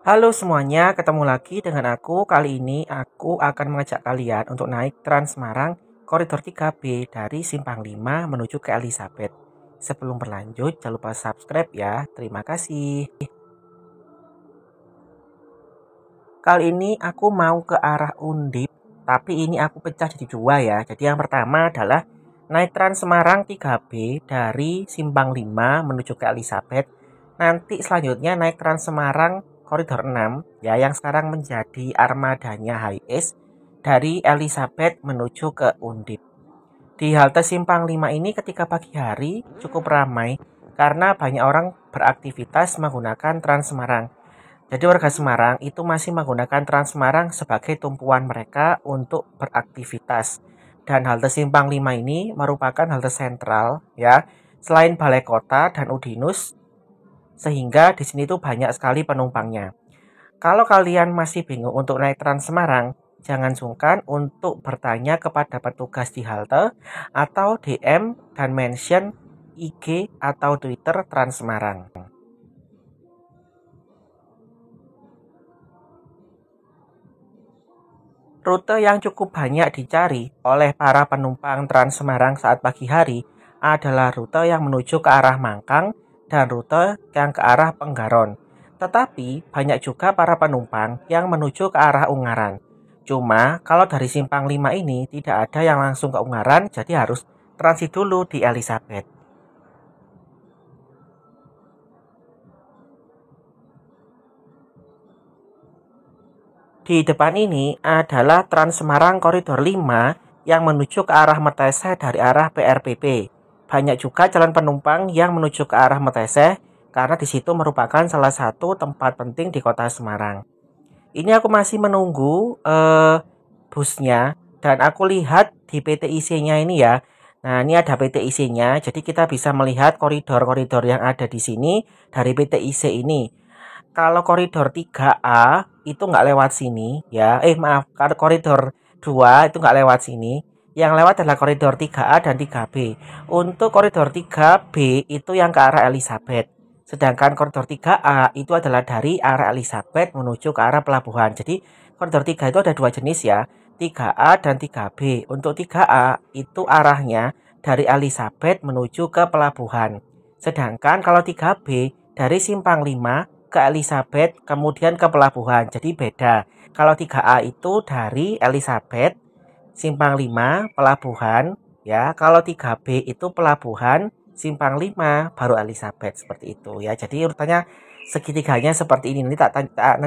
Halo semuanya, ketemu lagi dengan aku. Kali ini aku akan mengajak kalian untuk naik Trans Semarang Koridor 3B dari Simpang 5 menuju ke Elizabeth. Sebelum berlanjut, jangan lupa subscribe ya. Terima kasih. Kali ini aku mau ke arah Undip, tapi ini aku pecah jadi dua ya. Jadi yang pertama adalah naik Trans Semarang 3B dari Simpang 5 menuju ke Elizabeth. Nanti selanjutnya naik Trans Semarang Koridor 6 ya, yang sekarang menjadi armadanya HiAce dari Elizabeth menuju ke Undip. Di halte Simpang 5 ini ketika pagi hari cukup ramai karena banyak orang beraktivitas menggunakan Trans Semarang. Jadi warga Semarang itu masih menggunakan Trans Semarang sebagai tumpuan mereka untuk beraktivitas. Dan halte Simpang 5 ini merupakan halte sentral ya, selain Balai Kota dan Udinus, sehingga di sini tuh banyak sekali penumpangnya. Kalau kalian masih bingung untuk naik Trans Semarang, jangan sungkan untuk bertanya kepada petugas di halte atau DM dan mention IG atau Twitter Trans Semarang. Rute yang cukup banyak dicari oleh para penumpang Trans Semarang saat pagi hari adalah rute yang menuju ke arah Mangkang dan rute yang ke arah Penggaron. Tetapi banyak juga para penumpang yang menuju ke arah Ungaran. Cuma kalau dari Simpang 5 ini tidak ada yang langsung ke Ungaran, jadi harus transit dulu di Elizabeth. Di depan ini adalah Trans Semarang Koridor 5 yang menuju ke arah Meteseh dari arah PRPP. Banyak juga calon penumpang yang menuju ke arah Meteseh karena di situ merupakan salah satu tempat penting di kota Semarang. Ini aku masih menunggu busnya dan aku lihat di PTIC-nya ini ya. Nah, ini ada PTIC-nya, jadi kita bisa melihat koridor-koridor yang ada di sini dari PTIC ini. Kalau koridor 3A itu nggak lewat sini ya. Maaf, koridor 2 itu nggak lewat sini. Yang lewat adalah koridor 3A dan 3B. Untuk koridor 3B itu yang ke arah Elizabeth. Sedangkan koridor 3A itu adalah dari arah Elizabeth menuju ke arah pelabuhan. Jadi koridor 3 itu ada dua jenis ya, 3A dan 3B. Untuk 3A itu arahnya dari Elizabeth menuju ke pelabuhan. Sedangkan kalau 3B dari Simpang 5 ke Elizabeth kemudian ke pelabuhan. Jadi beda. Kalau 3A itu dari Elizabeth, Simpang 5, pelabuhan ya. Kalau 3B itu pelabuhan, Simpang 5 baru Elizabeth, seperti itu ya. Jadi urutannya segitiganya seperti ini. Nanti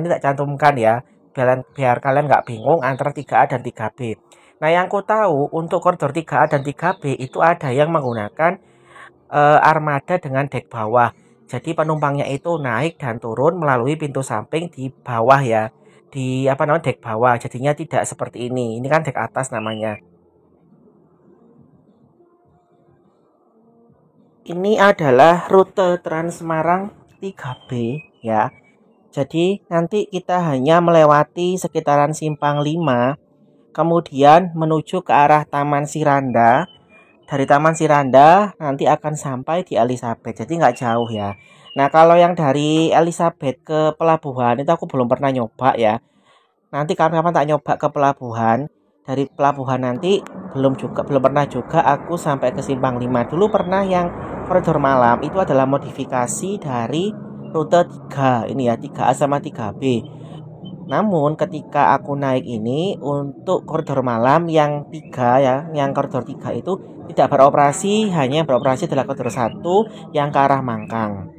tak cantumkan ya. Biar kalian nggak bingung antara 3A dan 3B. Nah, yang ku tahu untuk koridor 3A dan 3B itu ada yang menggunakan armada dengan dek bawah. Jadi penumpangnya itu naik dan turun melalui pintu samping di bawah ya. Di dek bawah. Jadinya tidak seperti ini. Ini kan dek atas namanya. Ini adalah rute Trans Semarang 3B ya. Jadi nanti kita hanya melewati sekitaran Simpang 5, kemudian menuju ke arah Taman Siranda. Dari Taman Siranda nanti akan sampai di Elizabeth, jadi nggak jauh ya. Nah, kalau yang dari Elizabeth ke pelabuhan itu aku belum pernah nyoba ya. Nanti kapan-kapan tak nyoba ke pelabuhan. Dari pelabuhan nanti belum pernah juga aku sampai ke Simpang 5. Dulu pernah yang koridor malam itu adalah modifikasi dari rute 3 ini ya, 3A sama 3B. Namun ketika aku naik ini untuk koridor malam yang 3 ya, yang koridor 3 itu tidak beroperasi, hanya beroperasi adalah koridor 1 yang ke arah Mangkang.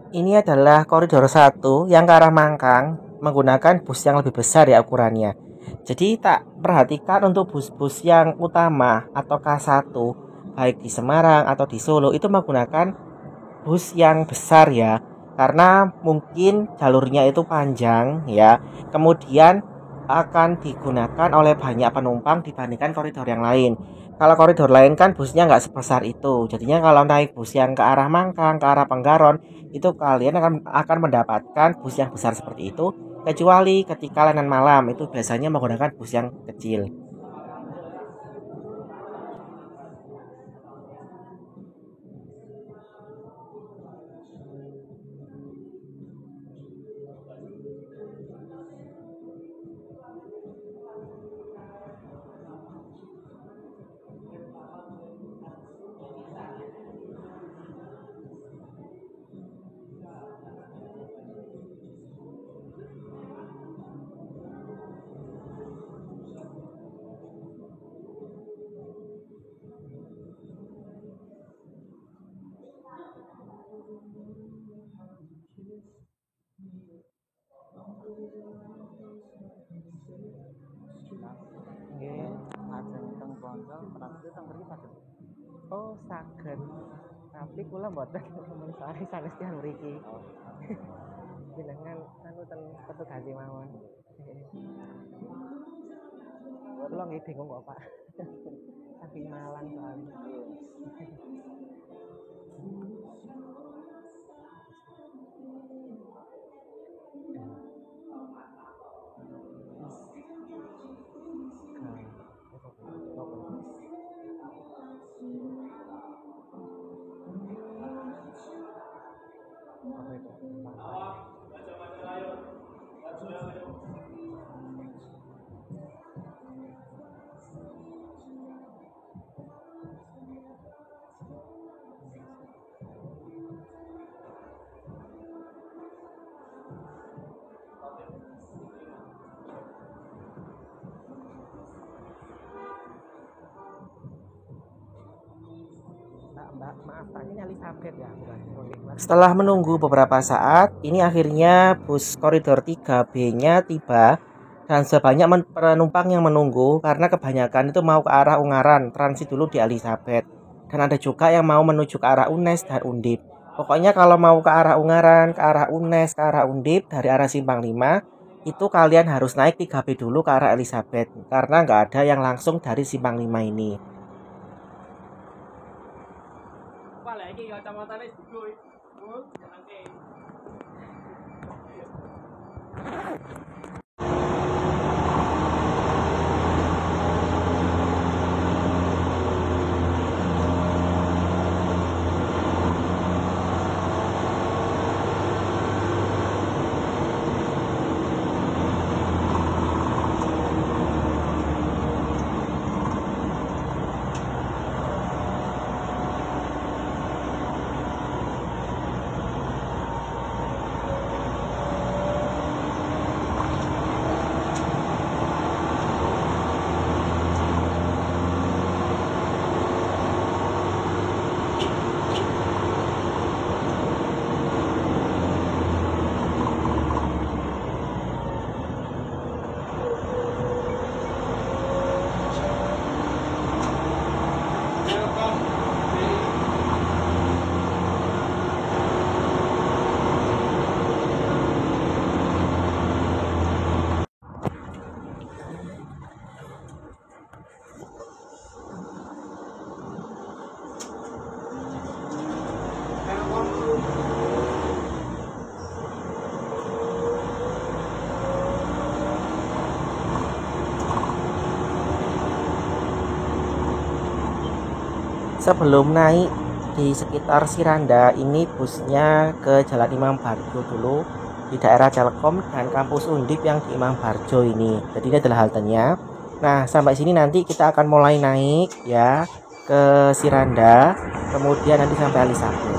Ini adalah koridor 1 yang ke arah Mangkang menggunakan bus yang lebih besar ya ukurannya. Jadi tak perhatikan untuk bus-bus yang utama atau K1 baik di Semarang atau di Solo itu menggunakan bus yang besar ya. Karena mungkin jalurnya itu panjang ya. Kemudian akan digunakan oleh banyak penumpang dibandingkan koridor yang lain. Kalau koridor lain kan busnya nggak sebesar itu. Jadinya kalau naik bus yang ke arah Mangkang, ke arah Penggaron, itu kalian akan mendapatkan bus yang besar seperti itu. Kecuali ketika layanan malam, itu biasanya menggunakan bus yang kecil. Nggih, lajeng teng Poncol, menawi teng mriki saged. Oh, saged. Tapi kula mboten men sare sanes tiyang mriki. Jenengan anu ten Petugasi mawon. Kula nggih bingung kok, Pak. Saking Malang soalnya. Mbak, maaf Pak, ini Elizabeth ya, bukan? Setelah menunggu beberapa saat, ini akhirnya bus koridor 3B-nya tiba dan sebanyak penumpang yang menunggu karena kebanyakan itu mau ke arah Ungaran, transit dulu di Elizabeth. Dan ada juga yang mau menuju ke arah UNES dan Undip. Pokoknya kalau mau ke arah Ungaran, ke arah UNES, ke arah Undip dari arah Simpang 5, itu kalian harus naik 3B dulu ke arah Elizabeth karena nggak ada yang langsung dari Simpang 5 ini. Sebelum naik di sekitar Siranda, ini busnya ke Jalan Imam Barjo dulu di daerah Telkom dan kampus Undip yang di Imam Barjo ini. Jadi ini adalah haltenya. Nah, sampai sini nanti kita akan mulai naik ya ke Siranda, kemudian nanti sampai Elizabeth.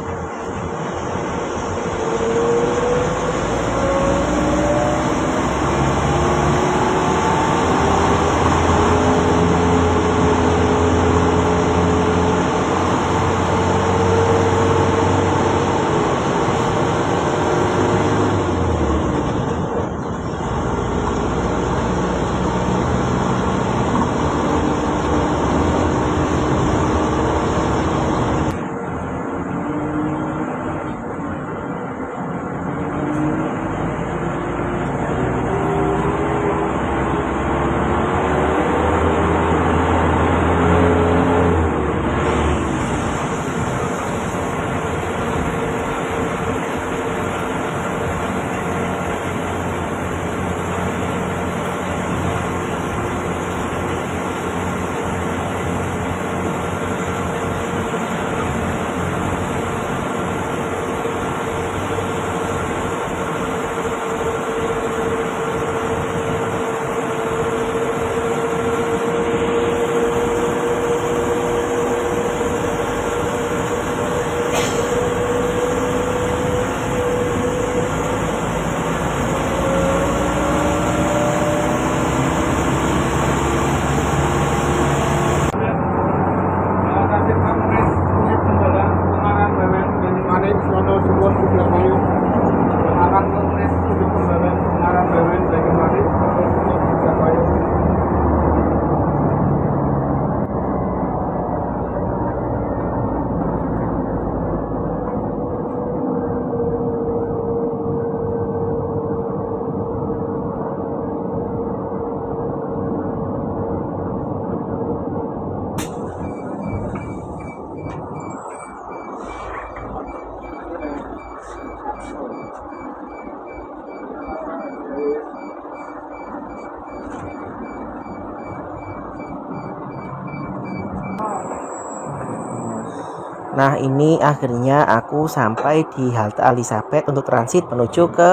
Nah, ini akhirnya aku sampai di halte Elizabeth untuk transit menuju ke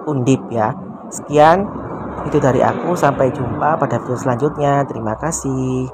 Undip ya. Sekian itu dari aku, sampai jumpa pada video selanjutnya. Terima kasih.